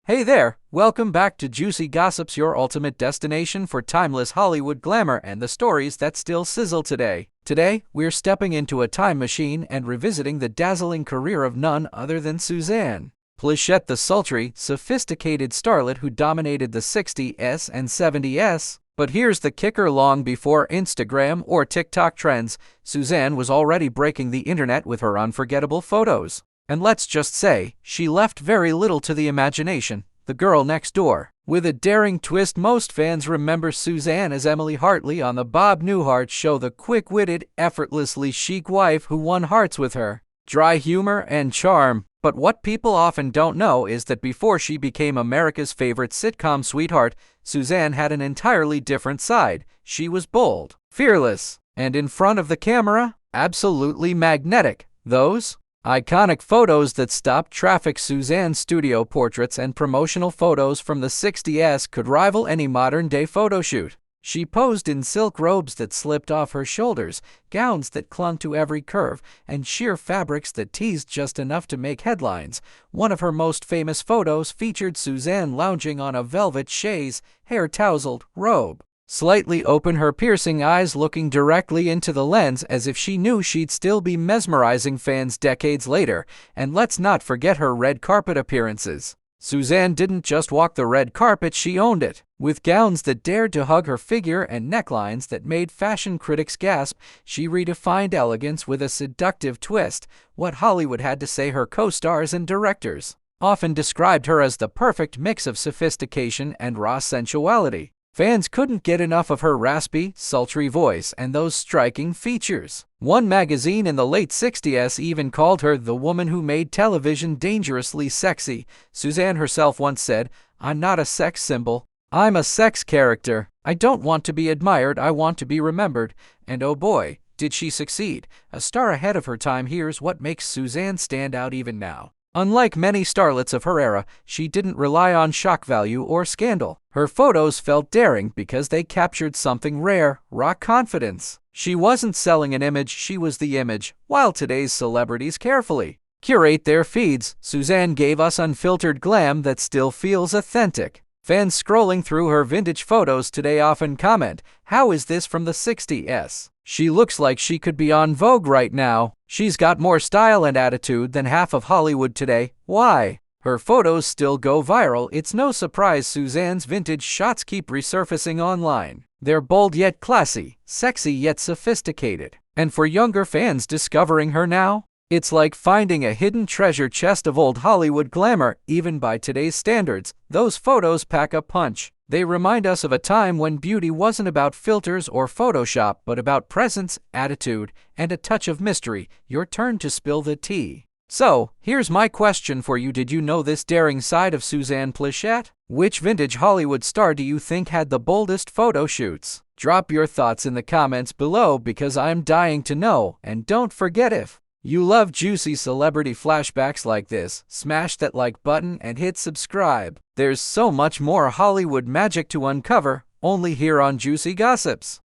Hey there, welcome back to Juicy Gossips, your ultimate destination for timeless Hollywood glamour and the stories that still sizzle today. Today, we're stepping into a time machine and revisiting the dazzling career of none other than Suzanne Pleshette, the sultry, sophisticated starlet who dominated the 60s and 70s. But here's the kicker: long before Instagram or TikTok trends, Suzanne was already breaking the internet with her unforgettable photos. And let's just say, she left very little to the imagination. The girl next door. With a daring twist, most fans remember Suzanne as Emily Hartley on the Bob Newhart show, the quick-witted, effortlessly chic wife who won hearts with her dry humor and charm. But what people often don't know is that before she became America's favorite sitcom sweetheart, Suzanne had an entirely different side. She was bold, fearless, and in front of the camera, absolutely magnetic. Those iconic photos that stopped traffic, Suzanne's studio portraits and promotional photos from the 60s, could rival any modern-day photo shoot. She posed in silk robes that slipped off her shoulders, gowns that clung to every curve, and sheer fabrics that teased just enough to make headlines. One of her most famous photos featured Suzanne lounging on a velvet chaise, hair tousled, robe slightly open, her piercing eyes looking directly into the lens as if she knew she'd still be mesmerizing fans decades later. And let's not forget her red carpet appearances. Suzanne didn't just walk the red carpet, she owned it. With gowns that dared to hug her figure and necklines that made fashion critics gasp, she redefined elegance with a seductive twist. What Hollywood had to say, her co-stars and directors often described her as the perfect mix of sophistication and raw sensuality. Fans couldn't get enough of her raspy, sultry voice and those striking features. One magazine in the late 60s even called her the woman who made television dangerously sexy. Suzanne herself once said, "I'm not a sex symbol. I'm a sex character. I don't want to be admired, I want to be remembered." And oh boy, did she succeed. A star ahead of her time. Here's what makes Suzanne stand out even now. Unlike many starlets of her era, she didn't rely on shock value or scandal. Her photos felt daring because they captured something rare: raw confidence. She wasn't selling an image, she was the image. While today's celebrities carefully curate their feeds, Suzanne gave us unfiltered glam that still feels authentic. Fans scrolling through her vintage photos today often comment, "How is this from the 60s? She looks like she could be on Vogue right now. She's got more style and attitude than half of Hollywood today." Why? Her photos still go viral. It's no surprise Suzanne's vintage shots keep resurfacing online. They're bold yet classy, sexy yet sophisticated. And for younger fans discovering her now, it's like finding a hidden treasure chest of old Hollywood glamour. Even by today's standards, those photos pack a punch. They remind us of a time when beauty wasn't about filters or Photoshop, but about presence, attitude, and a touch of mystery. Your turn to spill the tea. So, here's my question for you. Did you know this daring side of Suzanne Pleshette? Which vintage Hollywood star do you think had the boldest photo shoots? Drop your thoughts in the comments below because I'm dying to know. And don't forget, if you love juicy celebrity flashbacks like this, smash that like button and hit subscribe. There's so much more Hollywood magic to uncover, only here on Juicy Gossips.